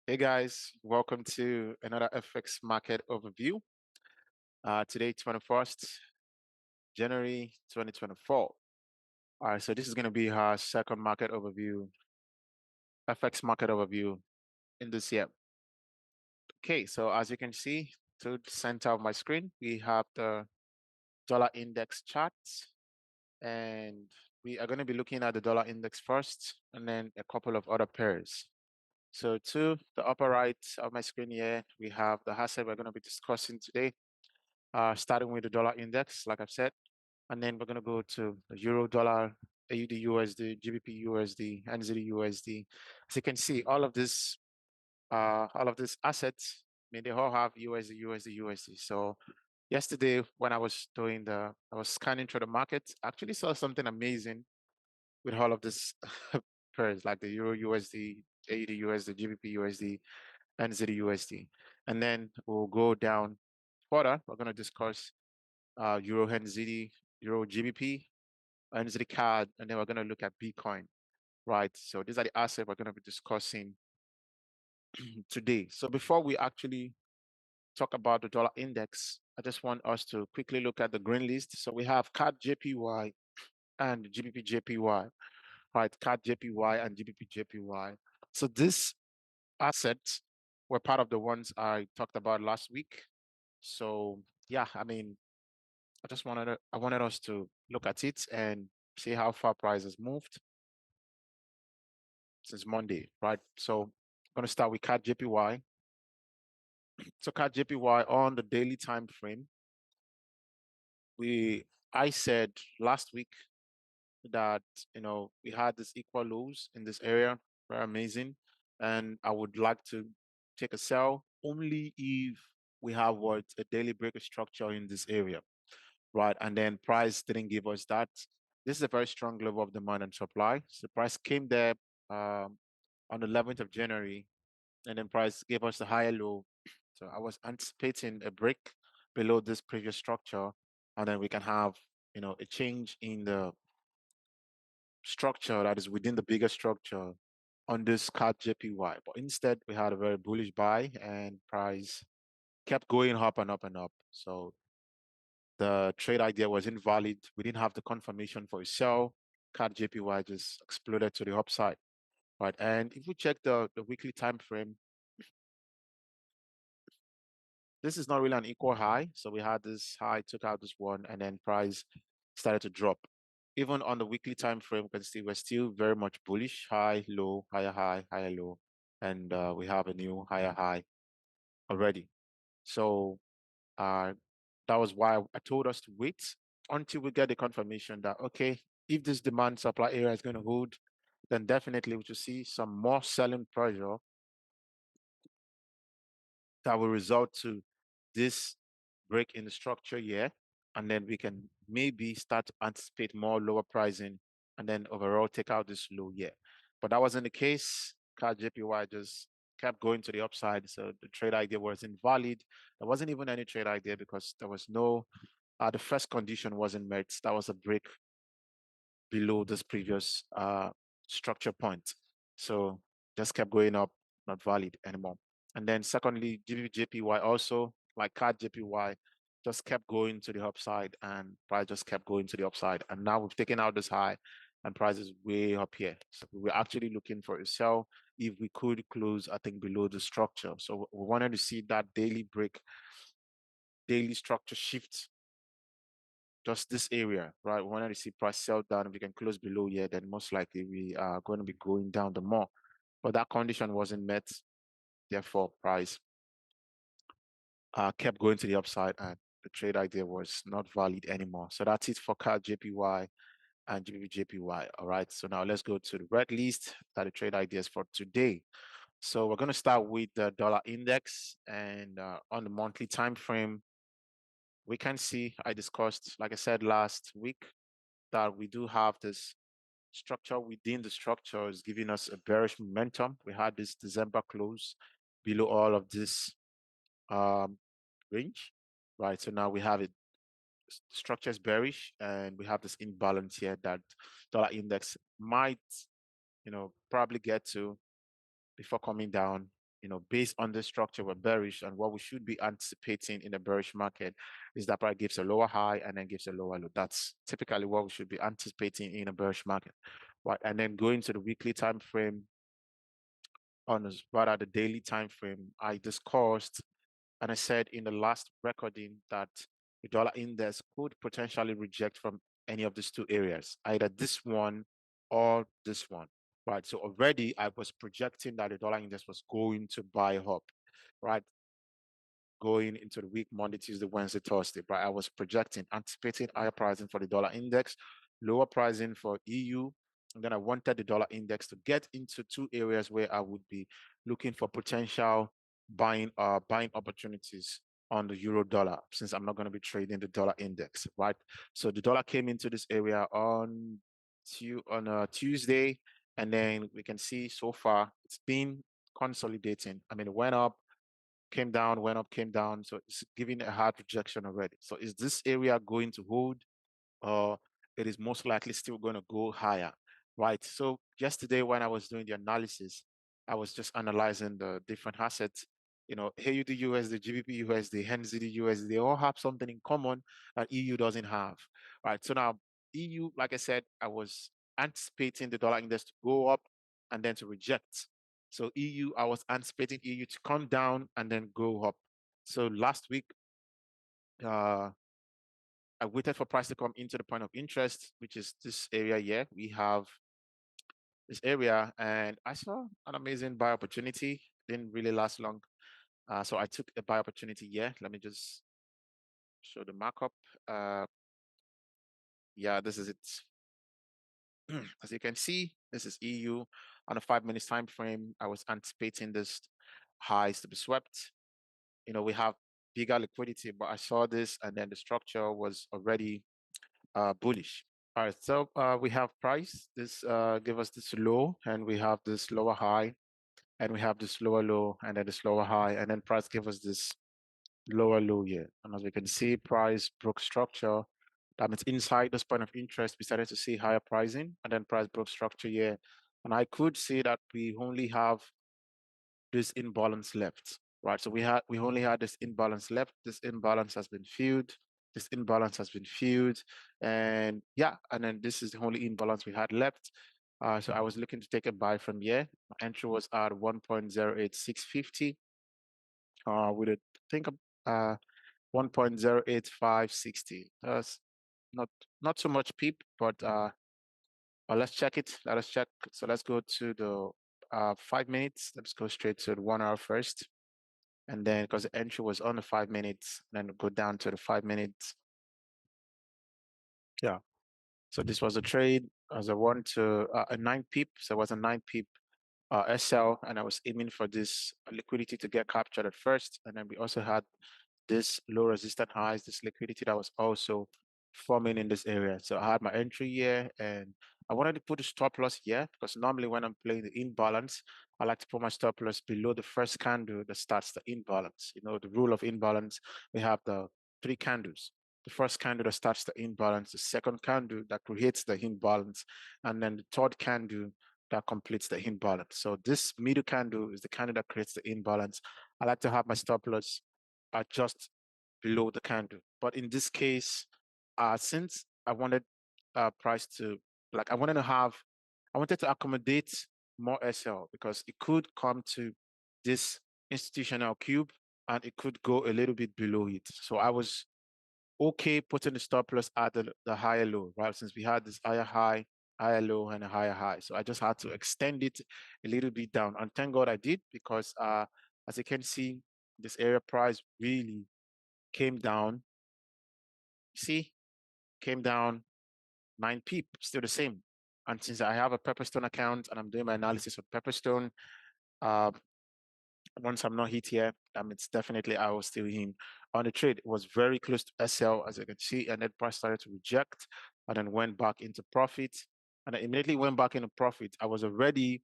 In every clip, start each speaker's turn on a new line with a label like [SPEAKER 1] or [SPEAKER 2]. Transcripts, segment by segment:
[SPEAKER 1] Hey guys, welcome to another FX market overview. Today, 21st January 2024. All right, so this is going to be our second market overview, FX market overview in this year. Okay, so as you can see, to the center of my screen, we have the dollar index charts, and we are going to be looking at the dollar index first, and then a couple of other pairs. So to the upper right of my screen here, we have the asset we're going to be discussing today. Starting with the dollar index, like I've said, and then we're going to go to the euro dollar, AUD USD, GBP USD, NZD USD. As you can see, all of these assets, I mean, they all have USD. So yesterday, when I was I was scanning through the market, I actually saw something amazing with all of this pairs, like the euro USD, AUD USD, GBP USD, NZD USD. And then we'll go down further. We're going to discuss Euro NZD, Euro GBP, NZD CAD, and then we're going to look at Bitcoin, right? So these are the assets we're going to be discussing today. So before we actually talk about the dollar index, I just want us to quickly look at the green list. So we have CAD JPY and GBP JPY, right? CAD JPY and GBP JPY. So these assets were part of the ones I talked about last week. So yeah, I mean, I wanted us to look at it and see how far price has moved since Monday, right? So I'm going to start with CAD JPY. So CAD JPY on the daily time frame, I said last week that we had this equal lows in this area, very amazing, and I would like to take a sell only if we have what a daily breaker structure in this area, right? And then price didn't give us that. This is a very strong level of demand and supply. So price came there on the 11th of January, and then price gave us the higher low. So I was anticipating a break below this previous structure, and then we can have a change in the structure that is within the bigger structure on this CAD JPY. But instead, we had a very bullish buy, and price kept going up and up and up. So the trade idea was invalid. We didn't have the confirmation for a sell. CAD JPY just exploded to the upside, right? And if we check the weekly time frame, this is not really an equal high. So we had this high, took out this one, and then price started to drop. Even on the weekly time frame, you can see we're still very much bullish. High, low, higher, low, and we have a new higher high already. So that was why I told us to wait until we get the confirmation that, okay, if this demand supply area is going to hold, then definitely we should see some more selling pressure that will result to this break in the structure here. And then we can maybe start to anticipate more lower pricing and then overall take out this low here. But that wasn't the case. CAD JPY just kept going to the upside. So the trade idea was invalid. There wasn't even any trade idea because there was no the first condition wasn't met. That was a break below this previous structure point. So just kept going up, not valid anymore. And then secondly, JPY also, like CAD JPY, just kept going to the upside and price just kept going to the upside. And now we've taken out this high and price is way up here. So we're actually looking for a sell if we could close, I think, below the structure. So we wanted to see that daily break, daily structure shift just this area, right? We wanted to see price sell down. If we can close below here, then most likely we are going to be going down the more. But that condition wasn't met. Therefore, price kept going to the upside and the trade idea was not valid anymore. So that's it for CAD JPY and GBP JPY. All right. So now let's go to the red list that the trade ideas for today. So we're going to start with the dollar index, and on the monthly time frame, we can see I discussed, like I said last week, that we do have this structure within the structure is giving us a bearish momentum. We had this December close below all of this range, right? So now we have it. Structure is bearish, and we have this imbalance here that dollar index might, probably get to before coming down based on the structure, we're bearish, and what we should be anticipating in a bearish market is that price gives a lower high and then gives a lower low. That's typically what we should be anticipating in a bearish market, right? And then going to the weekly time frame, on rather the daily time frame, I discussed and I said in the last recording that the dollar index could potentially reject from any of these two areas, either this one or this one, right? So already I was projecting that the dollar index was going to buy up, right? Going into the week, Monday, Tuesday, Wednesday, Thursday, but I was projecting, anticipating higher pricing for the dollar index, lower pricing for EU. And then I wanted the dollar index to get into two areas where I would be looking for potential buying opportunities on the euro dollar, since I'm not going to be trading the dollar index, right? So the dollar came into this area on Tuesday, and then we can see so far it's been consolidating. I mean, it went up, came down, went up, came down. So it's giving a hard rejection already. So is this area going to hold, or it is most likely still going to go higher, right? So yesterday when I was doing the analysis, I was just analyzing the different assets. AUD USD, GBP USD, NZD USD, they all have something in common that EU doesn't have, right? So now EU, like I said, I was anticipating the dollar index to go up and then to reject. So EU, I was anticipating EU to come down and then go up. So last week, I waited for price to come into the point of interest, which is this area here. We have this area, and I saw an amazing buy opportunity. Didn't really last long. So I took a buy opportunity here. Let me just show the markup. Yeah, this is it. As you can see, this is EU on a 5 minutes time frame. I was anticipating this highs to be swept. We have bigger liquidity, but I saw this, and then the structure was already bullish. All right, so we have price. This give us this low, and we have this lower high, and we have this lower low, and then this lower high, and then price give us this lower low here. And as we can see, price broke structure. That means inside this point of interest, we started to see higher pricing, and then price broke structure here. And I could see that we only have this imbalance left, right? So we only had this imbalance left. This imbalance has been filled. This imbalance has been filled, and yeah, and then this is the only imbalance we had left. So I was looking to take a buy from here. My entry was at 1.08650. With a think of 1.08560. That's not so much peep, but let's check it. Let us check. So let's go to the 5 minutes. Let's go straight to the 1 hour first. And then because the entry was on the 5 minutes, then go down to the 5 minutes. Yeah. So this was a trade as a a 9 pip. So it was a 9 pip SL, and I was aiming for this liquidity to get captured at first. And then we also had this low resistant highs, this liquidity that was also forming in this area. So I had my entry here, and I wanted to put a stop loss here because normally when I'm playing the imbalance, I like to put my stop loss below the first candle that starts the imbalance. The rule of imbalance, we have the 3 candles. The first candle that starts the imbalance, the second candle that creates the imbalance, and then the third candle that completes the imbalance. So this middle candle is the candle that creates the imbalance. I like to have my stop loss are just below the candle. But in this case, since I wanted price to, like, I wanted to accommodate more SL because it could come to this institutional cube and it could go a little bit below it. So I was okay putting the stop loss at the higher low, right? Since we had this higher high, higher low, and a higher high. So I just had to extend it a little bit down. And thank God I did because as you can see, this area price really came down. See, came down 9 pip, still the same. And since I have a Pepperstone account and I'm doing my analysis of Pepperstone, uh, once I'm not hit here, it's definitely I was still in on the trade. It was very close to SL, as you can see, and then price started to reject and then went back into profit. And I immediately went back into profit. I was already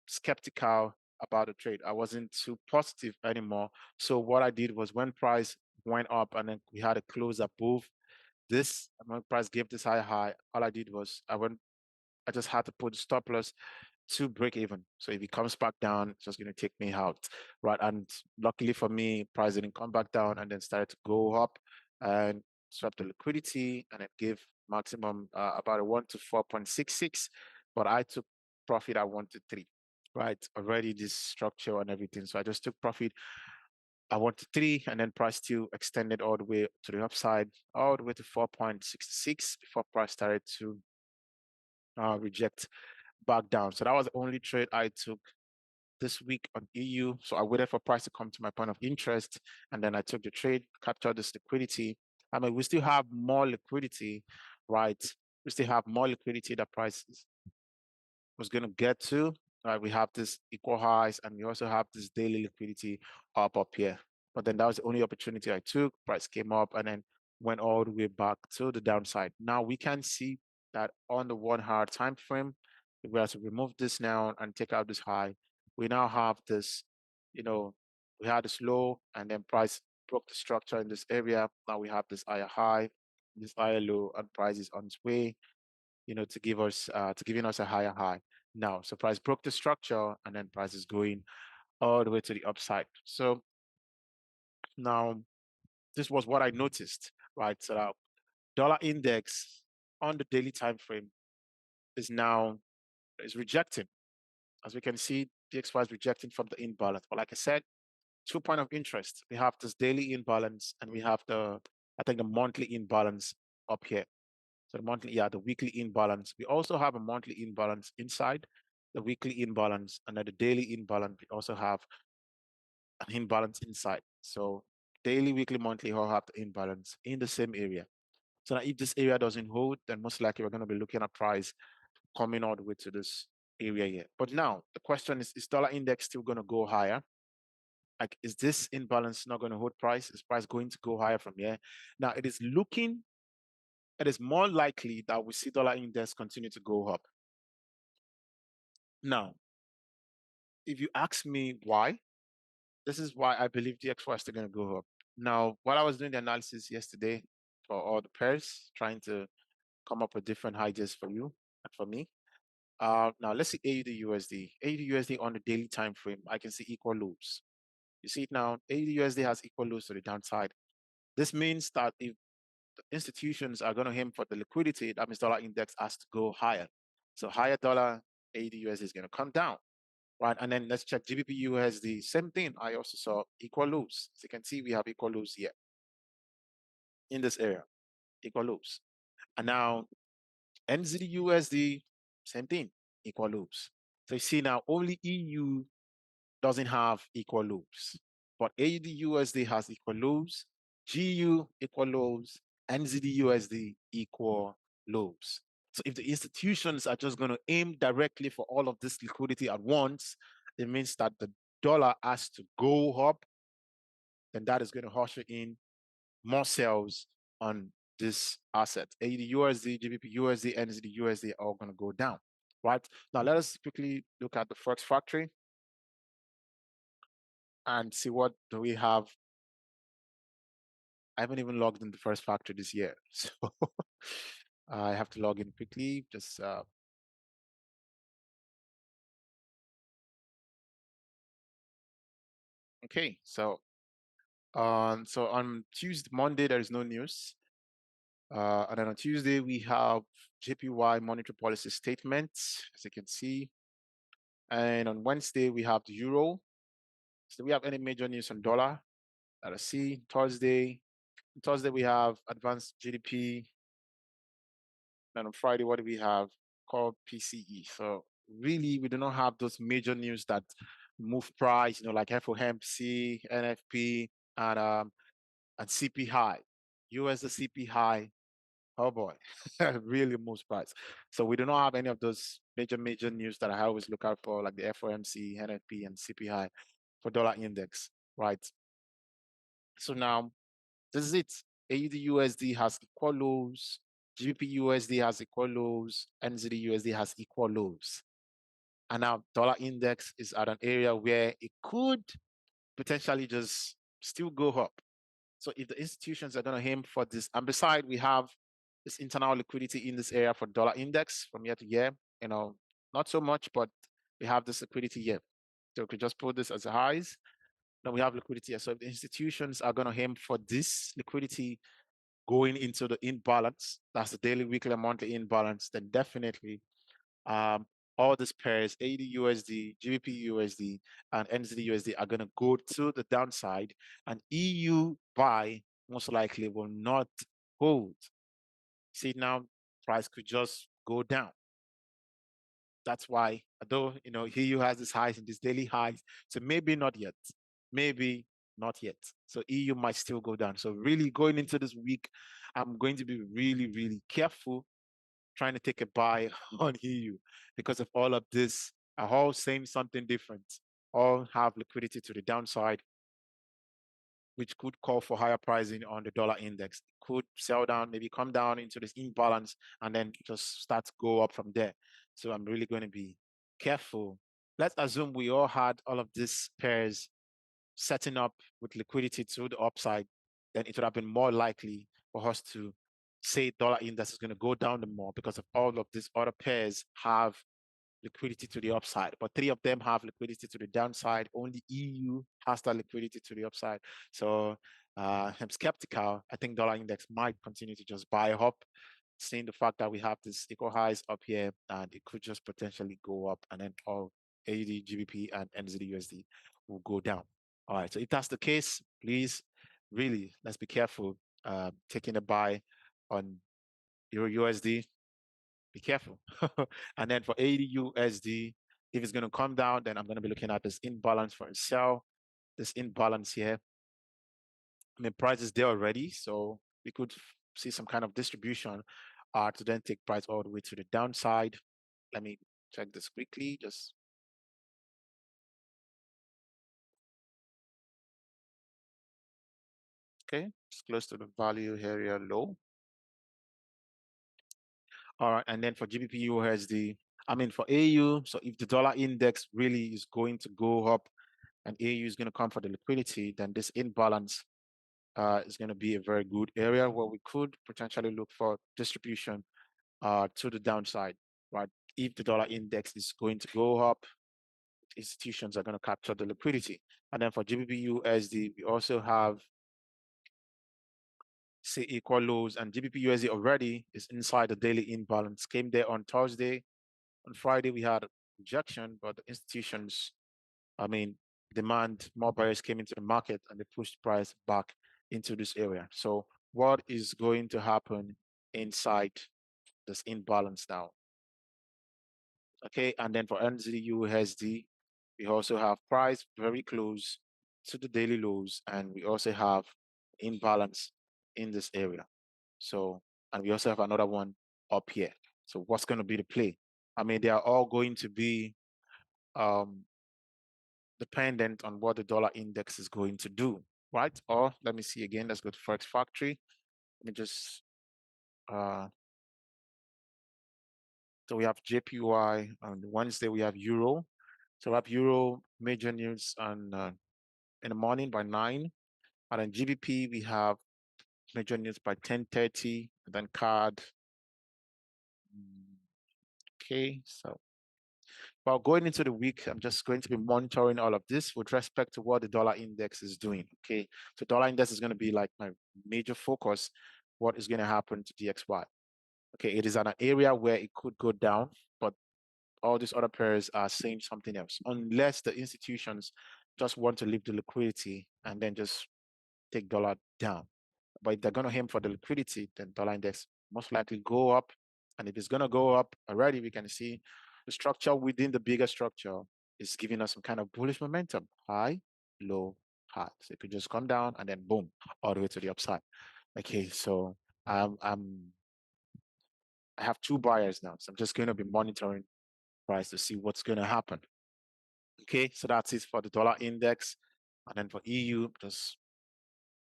[SPEAKER 1] skeptical about the trade. I wasn't too positive anymore. So what I did was when price went up and then we had a close above this, and when price gave this high, all I did was I just had to put stop loss to break even. So if it comes back down, it's just going to take me out, right? And luckily for me, price didn't come back down and then started to go up and swap the liquidity and it gave maximum about a 1 to 4.66, but I took profit at 1 to 3, right? Already this structure and everything. So I just took profit at 1 to 3 and then price still extended all the way to the upside, all the way to 4.66 before price started to reject back down. So that was the only trade I took this week on EU. So I waited for price to come to my point of interest, and then I took the trade, captured this liquidity. I mean, we still have more liquidity, right? We still have more liquidity that price was going to get to. Right, we have this equal highs, and we also have this daily liquidity up here. But then that was the only opportunity I took. Price came up and then went all the way back to the downside. Now we can see that on the 1 hour time frame, if we have to remove this now and take out this high, we now have this, we had this low and then price broke the structure in this area. Now we have this higher high, this higher low, and price is on its way, to give us giving us a higher high. Now, so price broke the structure and then price is going all the way to the upside. So now this was what I noticed, right? So dollar index on the daily time frame is rejecting. As we can see, DXY is rejecting from the imbalance. But like I said, 2 point of interest. We have this daily imbalance and we have the monthly imbalance up here. So the weekly imbalance. We also have a monthly imbalance inside the weekly imbalance, and at the daily imbalance, we also have an imbalance inside. So daily, weekly, monthly all have the imbalance in the same area. So now if this area doesn't hold, then most likely we're going to be looking at price coming all the way to this area here. But now the question is dollar index still going to go higher? Like, is this imbalance not going to hold price? Is price going to go higher from here? Now it is more likely that we see dollar index continue to go up. Now, if you ask me why, this is why I believe DXY is still going to go up. Now, while I was doing the analysis yesterday for all the pairs, trying to come up with different ideas for you and for me. Now, let's see AUD USD. AUD USD on the daily time frame, I can see equal lows. You see it now, AUD USD has equal lows to the downside. This means that if the institutions are going to aim for the liquidity, that means dollar index has to go higher. So higher dollar, AUD USD is going to come down. Right, and then let's check GBP USD. Same thing. I also saw equal lows. As you can see, we have equal lows here in this area, equal lows. And now NZD USD, same thing, equal lows. So you see now only EU doesn't have equal lows, but AUD USD has equal lows, GU equal lows, NZD USD equal lows. So if the institutions are just going to aim directly for all of this liquidity at once, it means that the dollar has to go up, then that is going to usher in more sales on this asset. AUD USD, GBP USD, NZD USD are all going to go down, right? Now let us quickly look at the Forex factory and see what do we have. I haven't even logged in the first factory this year, so I have to log in quickly. Just okay. So on Monday there is no news, and then on Tuesday we have JPY monetary policy statement, as you can see, and on Wednesday we have the euro. So do we have any major news on dollar? Let us see. Thursday we have advanced GDP. And on Friday, what do we have? Called PCE. So really, we do not have those major news that move price, like FOMC, NFP, and CP high. USD CP high. Oh boy, really moves price. So we do not have any of those major news that I always look out for, like the FOMC, NFP, and CP high for dollar index, right? So now this is it. AUD USD has equal lows, GBP USD has equal lows, NZD USD has equal lows. And now dollar index is at an area where it could potentially just still go up. So if the institutions are going to aim for this, and beside we have this internal liquidity in this area for dollar index from year to year, not so much, but we have this liquidity here. So we could just put this as highs. Then we have liquidity here. So if the institutions are going to aim for this liquidity going into the imbalance, that's the daily, weekly, and monthly imbalance, then definitely all these pairs, AUD USD, GBP USD, and NZD USD are going to go to the downside, and EU buy most likely will not hold. See, now price could just go down. That's why, although EU has this highs and this daily highs, so maybe not yet, maybe not yet. So EU might still go down. So really going into this week, I'm going to be really, really careful trying to take a buy on EU because of all of this are all saying something different. All have liquidity to the downside, which could call for higher pricing on the dollar index. It could sell down, maybe come down into this imbalance, and then just start to go up from there. So I'm really going to be careful. Let's assume we all had all of these pairs setting up with liquidity to the upside, then it would have been more likely for us to say dollar index is going to go down the more because of all of these other pairs have liquidity to the upside, but three of them have liquidity to the downside. Only EU has that liquidity to the upside. So I'm skeptical. I think dollar index might continue to just buy up, seeing the fact that we have this equal highs up here, and it could just potentially go up, and then all AUD, GBP, and NZD USD will go down. All right. So if that's the case, please, really, let's be careful taking a buy on Euro USD. Be careful. And then for AUD USD, if it's going to come down, then I'm going to be looking at this imbalance for a sell. This imbalance here. I mean, price is there already, so we could see some kind of distribution to then take price all the way to the downside. Let me check this quickly. Just okay, it's close to the value area low. All right, and then for GBP USD, I mean for AU, so if the dollar index really is going to go up and AU is going to come for the liquidity, then this imbalance is going to be a very good area where we could potentially look for distribution to the downside, right? If the dollar index is going to go up, institutions are going to capture the liquidity. And then for GBP USD, we also have say equal lows, and GBP USD already is inside the daily imbalance. Came there on Thursday. On Friday, we had rejection, but the institutions, I mean, demand more buyers came into the market and they pushed price back into this area. So what is going to happen inside this imbalance now? Okay, and then for NZD USD, we also have price very close to the daily lows, and we also have imbalance in this area. So, and we also have another one up here. So what's going to be the play? I mean, they are all going to be um, dependent on what the dollar index is going to do, right? Or let me see again. Let's go to Forex Factory. Let me just so we have JPY on Wednesday. We have Euro. So we have Euro major news on in the morning by 9, and then GBP we have major news by 10:30, and then CAD. Okay, so while going into the week, I'm just going to be monitoring all of this with respect to what the dollar index is doing. Okay, so dollar index is going to be like my major focus. What is going to happen to DXY? Okay, it is an area where it could go down, but all these other pairs are saying something else, unless the institutions just want to leave the liquidity and then just take dollar down. But if they're going to aim for the liquidity, then dollar index most likely go up. And if it's going to go up already, we can see the structure within the bigger structure is giving us some kind of bullish momentum. High, low, high. So it could just come down and then boom, all the way to the upside. Okay, so I have two buyers now. So I'm just going to be monitoring price to see what's going to happen. Okay, so that's it for the dollar index. And then for EU, just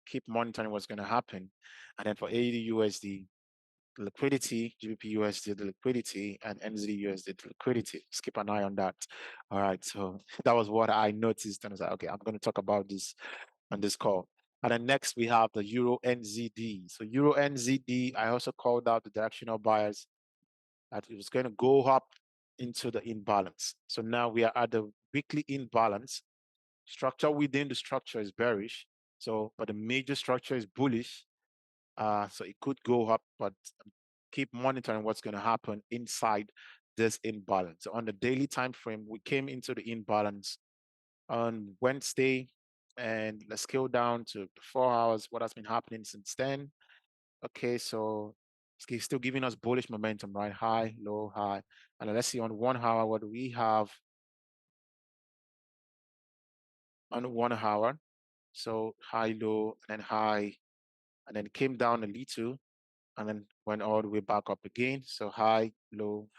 [SPEAKER 1] keep monitoring what's going to happen. And then for AUD USD, the liquidity, GBP USD, the liquidity, and NZD USD, the liquidity. Just keep an eye on that. All right, so that was what I noticed. And I was like, okay, I'm going to talk about this on this call. And then next we have the Euro NZD. So Euro NZD, I also called out the directional buyers that it was going to go up into the imbalance. So now we are at the weekly imbalance. Structure within the structure is bearish. So, but the major structure is bullish. So it could go up, but keep monitoring what's going to happen inside this imbalance. So on the daily time frame, we came into the imbalance on Wednesday, and let's scale down to the 4 hours. What has been happening since then? Okay, so it's still giving us bullish momentum, right? High, low, high. And let's see on 1 hour, what do we have on 1 hour? So high, low, and then high, and then came down a little, and then went all the way back up again. So high,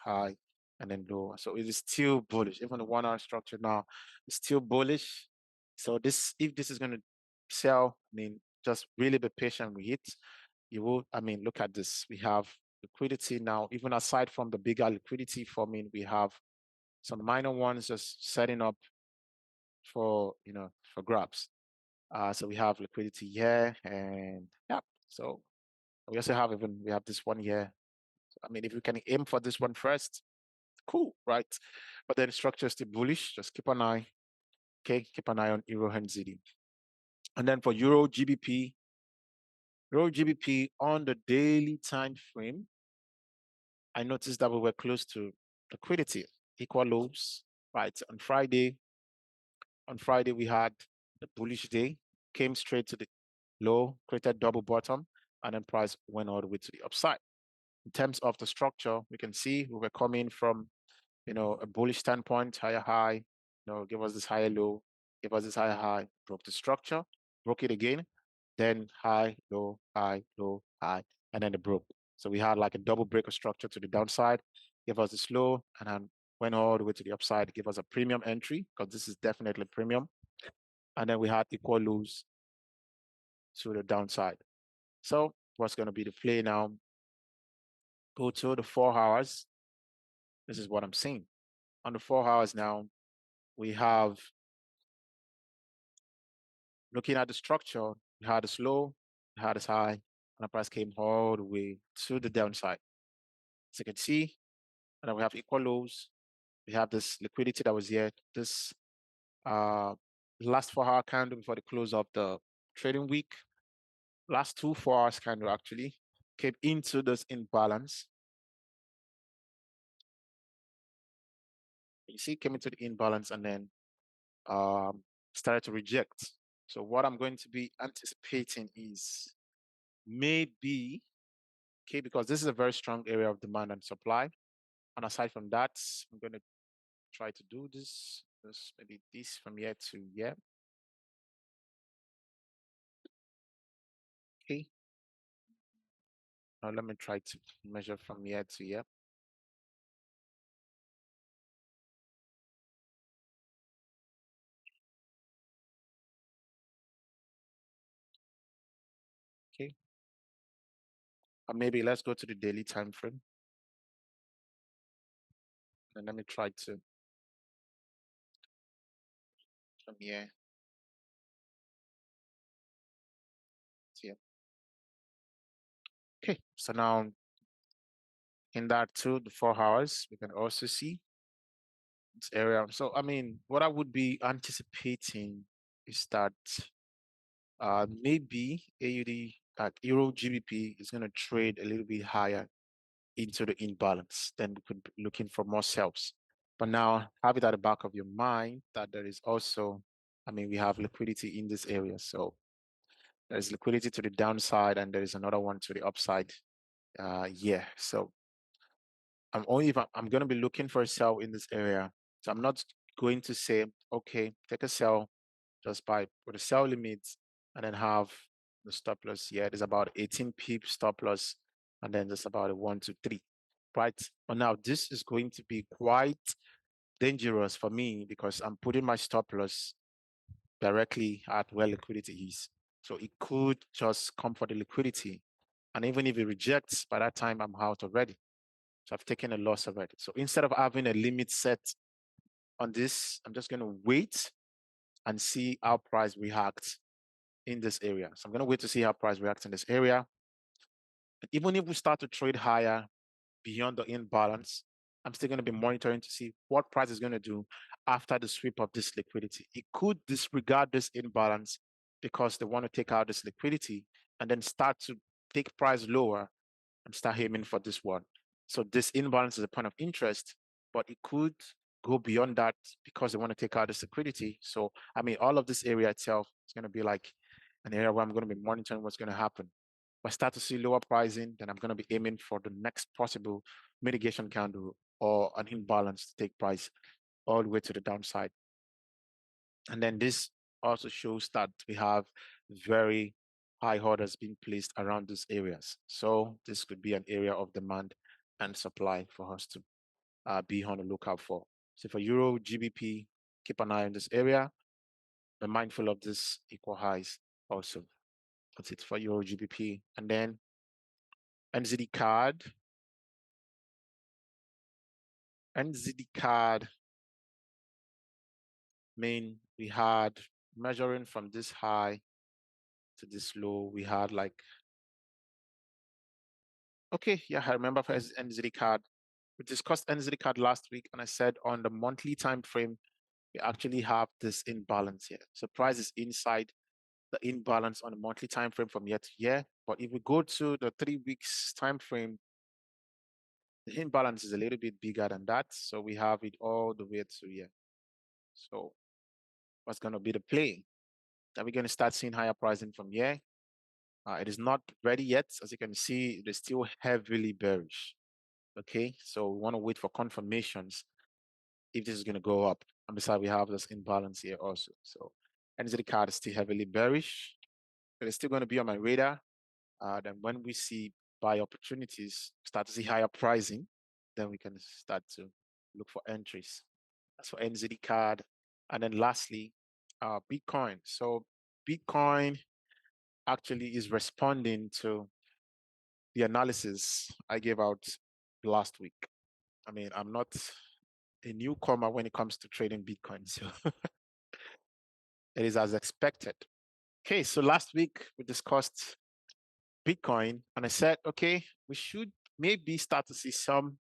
[SPEAKER 1] high, and then low. So it is still bullish. Even the 1 hour structure now is still bullish. So this, if this is going to sell, I mean, just really be patient with it. You will, I mean, look at this. We have liquidity now, even aside from the bigger liquidity forming, we have some minor ones just setting up for, for grabs. So we have liquidity here, and yeah, so we also have we have this one here. I mean, if we can aim for this one first, cool, right? But then structure is still bullish. Just keep an eye. Okay, keep an eye on Euro and ZD. And then for Euro GBP on the daily time frame, I noticed that we were close to liquidity, equal lows, right? On Friday we had the bullish day, came straight to the low, created double bottom, and then price went all the way to the upside. In terms of the structure, we can see we were coming from, a bullish standpoint, higher high, give us this higher low, give us this higher high, broke the structure, broke it again, then high, low, and then the broke. So we had like a double break of structure to the downside, give us this low, and then went all the way to the upside, give us a premium entry, because this is definitely premium. And then we had equal lows to the downside. So what's going to be the play now? Go to the 4 hours. This is what I'm seeing. On the 4 hours now, we have, looking at the structure, we had this low, we had this high, and the price came all the way to the downside. As you can see, and then we have equal lows. We have this liquidity that was here. This last 4 hour candle before the close of the trading week, last 2 4 hours candle actually came into this imbalance. You see, came into the imbalance and then started to reject. So what I'm going to be anticipating is maybe, okay, because this is a very strong area of demand and supply. And aside from that, I'm going to try to do this maybe this from here to here. Okay. Now let me try to measure from here to here. Okay. Or maybe let's go to the daily time frame. And let me try to from here to here. Okay. So now in that too, the 4 hours, we can also see this area. So I mean, what I would be anticipating is that maybe AUD Euro GBP is going to trade a little bit higher into the imbalance, then we could be looking for more sells. But now have it at the back of your mind that there is also, I mean, we have liquidity in this area. So there's liquidity to the downside and there is another one to the upside. Yeah, so I'm only if I'm going to be looking for a sell in this area. So I'm not going to say, okay, take a sell, just buy with a sell limit and then have the stop loss here. There's about 18 pips stop loss and then just about a 1 to 3, right? But now this is going to be quite dangerous for me because I'm putting my stop loss directly at where liquidity is. So it could just come for the liquidity. And even if it rejects, by that time I'm out already. So I've taken a loss already. So instead of having a limit set on this, I'm just going to wait and see how price reacts in this area. So I'm going to wait to see how price reacts in this area. And even if we start to trade higher beyond the imbalance, I'm still going to be monitoring to see what price is going to do after the sweep of this liquidity. It could disregard this imbalance because they want to take out this liquidity and then start to take price lower and start aiming for this one. So this imbalance is a point of interest, but it could go beyond that because they want to take out this liquidity. So, I mean, all of this area itself is going to be like an area where I'm going to be monitoring what's going to happen. If I start to see lower pricing, then I'm going to be aiming for the next possible mitigation candle or an imbalance to take price all the way to the downside. And then this also shows that we have very high orders being placed around these areas. So this could be an area of demand and supply for us to be on the lookout for. So for Euro, GBP, keep an eye on this area. Be mindful of this equal highs also. That's it for Euro, GBP. And then NZD card. NZD card, we had measuring from this high to this low, we had like, okay, yeah, I remember for NZD card. We discussed NZD card last week, and I said on the monthly time frame, we actually have this imbalance here. So price is inside the imbalance on the monthly time frame from year to year. But if we go to the 3 weeks time frame, the imbalance is a little bit bigger than that. So we have it all the way to here. So what's going to be the play? Are we going to start seeing higher pricing from here? It is not ready yet. As you can see, it is still heavily bearish. Okay, so we want to wait for confirmations if this is going to go up. And besides, we have this imbalance here also. So NZD card is still heavily bearish. It is still going to be on my radar. Then when we see buy opportunities, start to see higher pricing, then we can start to look for entries. That's for NZD card. And then lastly, Bitcoin. So Bitcoin actually is responding to the analysis I gave out last week. I mean, I'm not a newcomer when it comes to trading Bitcoin, so it is as expected. Okay, so last week we discussed Bitcoin, and I said, okay, we should maybe start to see some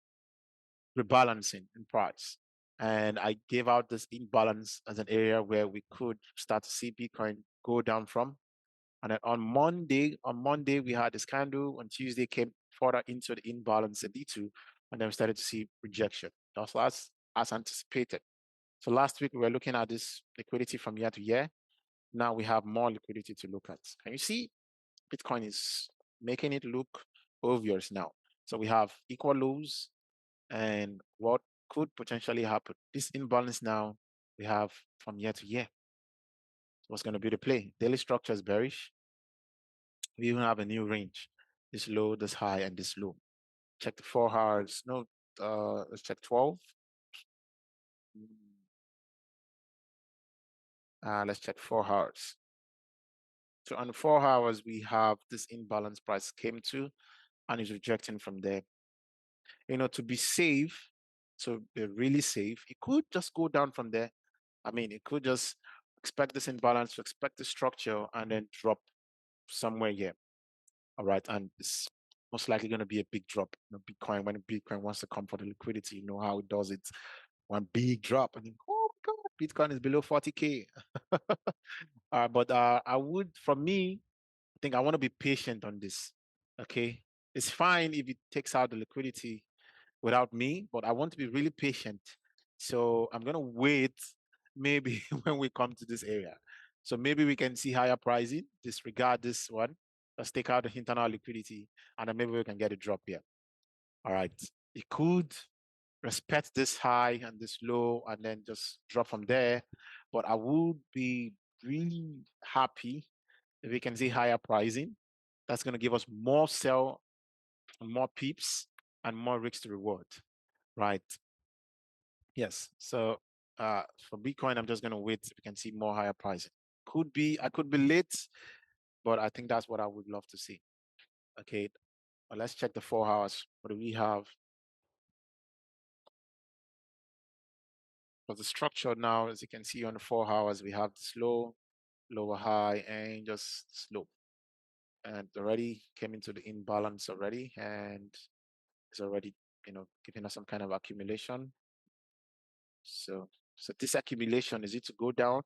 [SPEAKER 1] rebalancing in price. And I gave out this imbalance as an area where we could start to see Bitcoin go down from. And then on Monday we had this candle. On Tuesday came further into the imbalance at D2, and then we started to see rejection. That's as anticipated. So last week we were looking at this liquidity from year to year. Now we have more liquidity to look at. Can you see Bitcoin is making it look obvious now? So we have equal lows and what could potentially happen. This imbalance now we have from year to year. What's going to be the play? Daily structure is bearish. We even have a new range. This low, this high, and this low. Check the 4 hours. No, let's check 12. Let's check 4 hours. So on the 4 hours, we have this imbalance price came to and is rejecting from there. You know, to be safe, to be really safe, it could just go down from there. I mean, it could just expect this imbalance, to expect the structure, and then drop somewhere here. All right. And it's most likely going to be a big drop. You know, Bitcoin, when Bitcoin wants to come for the liquidity, you know how it does it. One big drop. I mean, oh my God, Bitcoin is below 40K. But I would, for me, I think I want to be patient on this. Okay. It's fine if it takes out the liquidity without me, but I want to be really patient. So I'm going to wait maybe when we come to this area. So maybe we can see higher pricing, disregard this one. Let's take out the internal liquidity, and then maybe we can get a drop here. All right. It could respect this high and this low and then just drop from there. But I would be really happy if we can see higher pricing. That's going to give us more sell, more peeps, and more risks to reward. Right. Yes. So for Bitcoin, I'm just going to wait if we can see more higher pricing. I could be late, but I think that's what I would love to see. Okay. Let's check the 4 hours. What do we have? For the structure now, as you can see on the 4 hours, we have this low, lower high, and just slow. And already came into the imbalance already, and it's already giving us some kind of accumulation. So this accumulation, is it to go down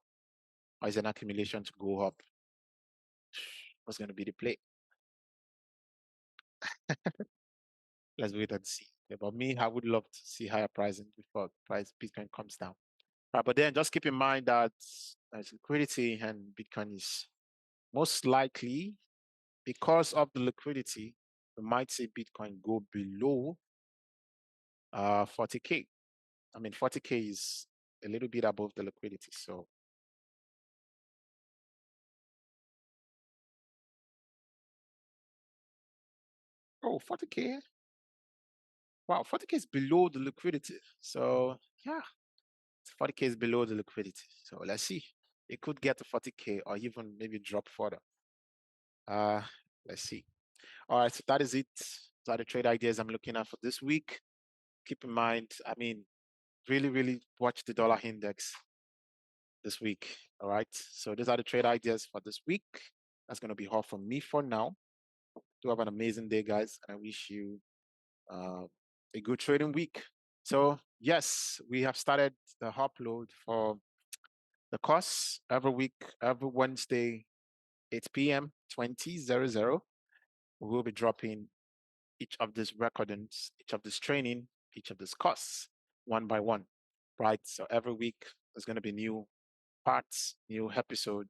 [SPEAKER 1] or is it an accumulation to go up? What's going to be the play? Let's wait and see. Yeah, but me, I would love to see higher pricing before price Bitcoin comes down. Right, but then just keep in mind that there's liquidity and Bitcoin is most likely, because of the liquidity, we might see Bitcoin go below 40K. I mean, 40K is a little bit above the liquidity. So oh, 40K. Wow, 40K is below the liquidity. So yeah, 40K is below the liquidity. So let's see. It could get to 40K or even maybe drop further. Uh, let's see. All right, so that is it. Those are the trade ideas I'm looking at for this week. Keep in mind, I mean, really, really watch the dollar index this week. All right. So these are the trade ideas for this week. That's going to be all from me for now. Do have an amazing day, guys. And I wish you uh, a good trading week. So yes, we have started the upload for the course every week, every Wednesday, 8 p.m., 20:00. We will be dropping each of these recordings, each of this training, each of these courses, one by one, right? So every week there's going to be new parts, new episode,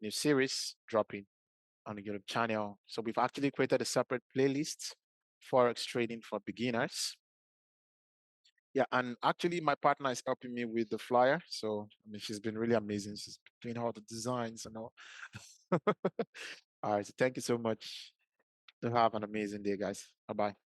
[SPEAKER 1] new series dropping on the YouTube channel. So we've actually created a separate playlist, Forex trading for beginners. Yeah, and actually my partner is helping me with the flyer. So I mean, she's been really amazing. She's doing all the designs and all. All right, so thank you so much. To have an amazing day, guys. Bye bye.